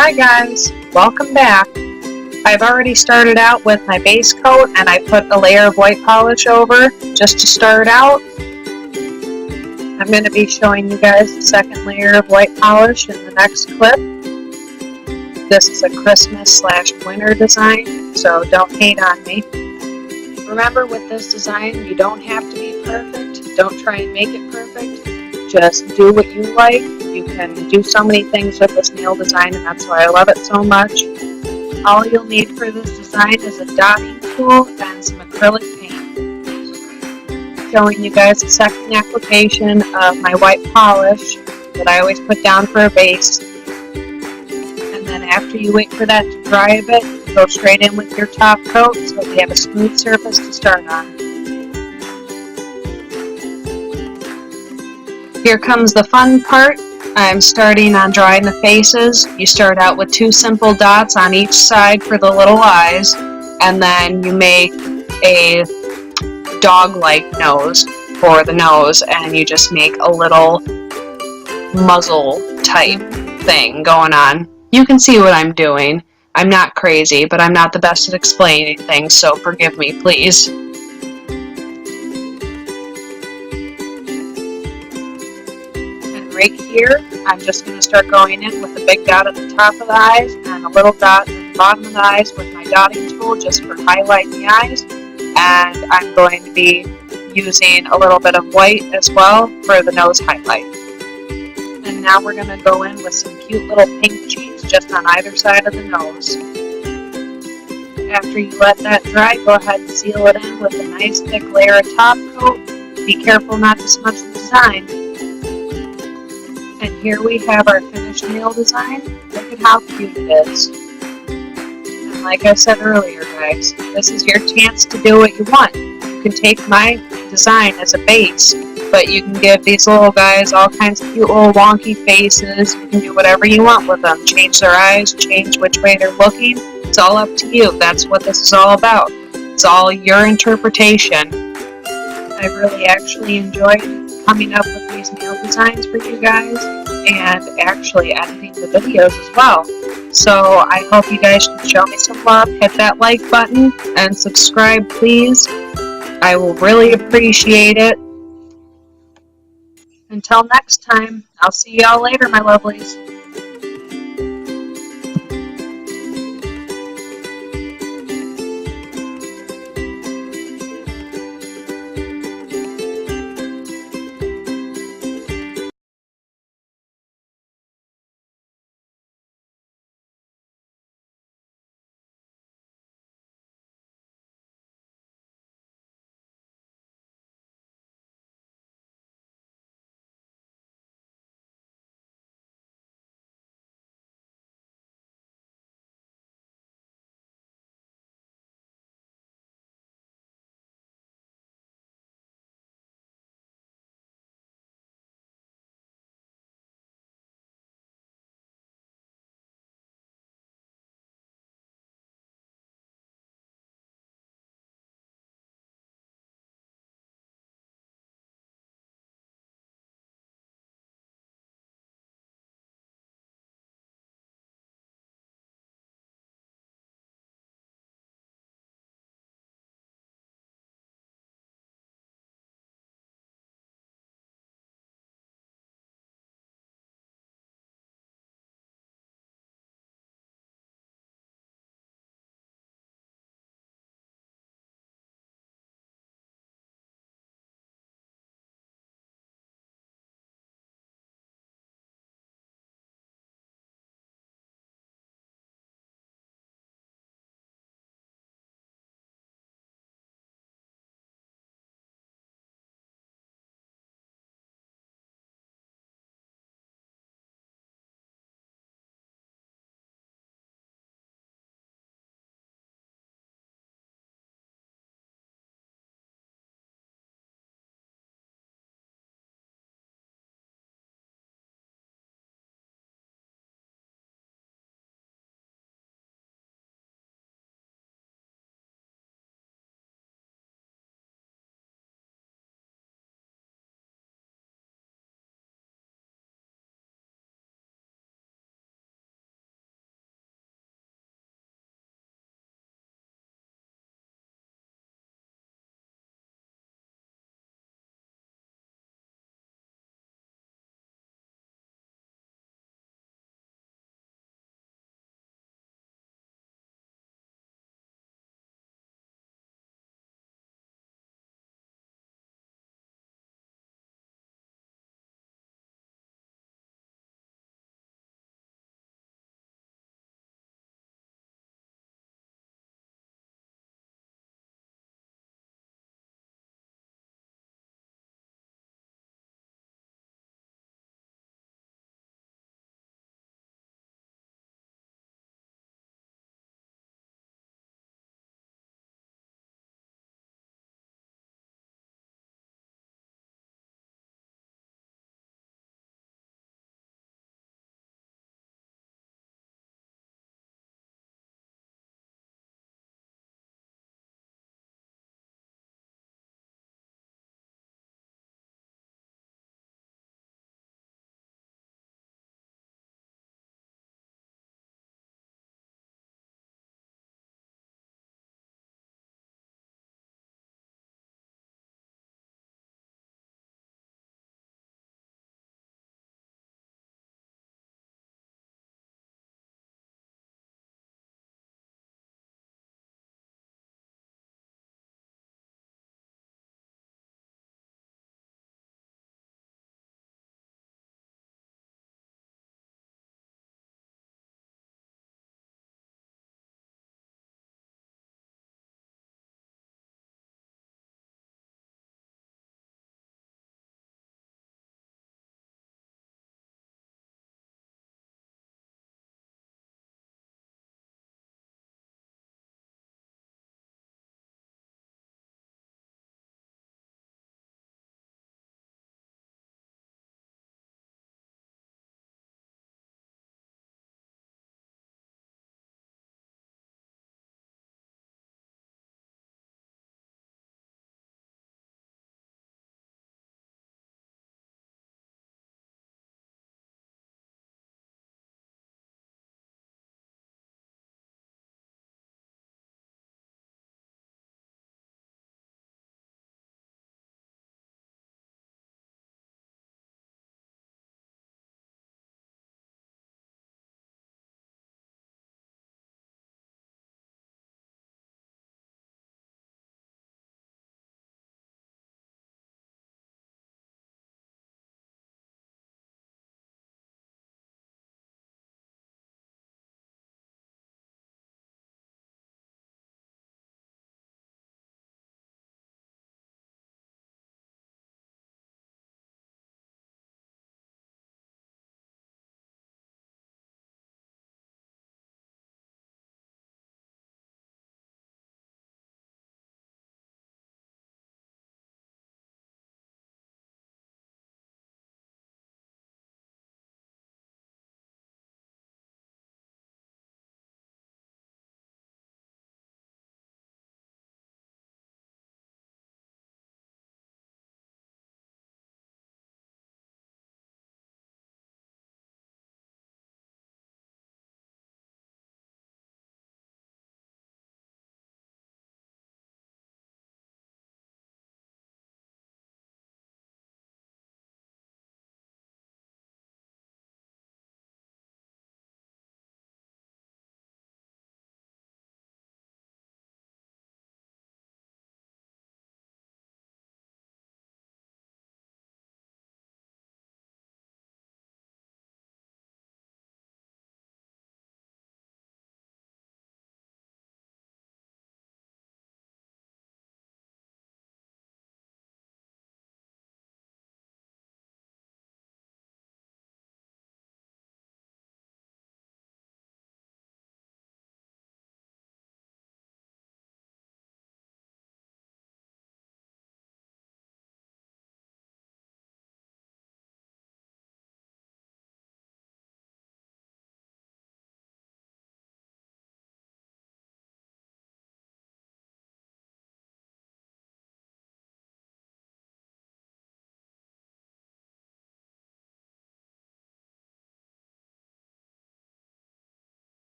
Hi guys, welcome back. I've already started out with my base coat and I put a layer of white polish over just to start out. I'm going to be showing you guys the second layer of white polish in the next clip. This is a Christmas/winter design, so don't hate on me. Remember, with this design, you don't have to be perfect. Don't try and make it perfect. Just do what you like. You can do so many things with this nail design, and that's why I love it so much. All you'll need for this design is a dotting tool and some acrylic paint. Showing you guys the second application of my white polish that I always put down for a base. And then after you wait for that to dry a bit, go straight in with your top coat so that you have a smooth surface to start on. Here comes the fun part. I'm starting on drying the faces. You start out with 2 simple dots on each side for the little eyes, and then you make a dog-like nose for the nose, and you just make a little muzzle type thing going on. You can see what I'm doing. I'm not crazy, but I'm not the best at explaining things, so forgive me, please. Right here, I'm just going to start going in with a big dot at the top of the eyes and a little dot at the bottom of the eyes with my dotting tool just for highlighting the eyes. And I'm going to be using a little bit of white as well for the nose highlight. And now we're going to go in with some cute little pink cheeks just on either side of the nose. After you let that dry, go ahead and seal it in with a nice thick layer of top coat. Be careful not to smudge the design. And here we have our finished nail design. Look at how cute it is. And like I said earlier, guys, this is your chance to do what you want. You can take my design as a base, but you can give these little guys all kinds of cute little wonky faces. You can do whatever you want with them. Change their eyes, change which way they're looking. It's all up to you. That's what this is all about. It's all your interpretation. I really actually enjoyed coming up with these nail designs for you guys and actually editing the videos as well. So I hope you guys can show me some love, hit that like button, and subscribe please. I will really appreciate it. Until next time, I'll see y'all later, my lovelies.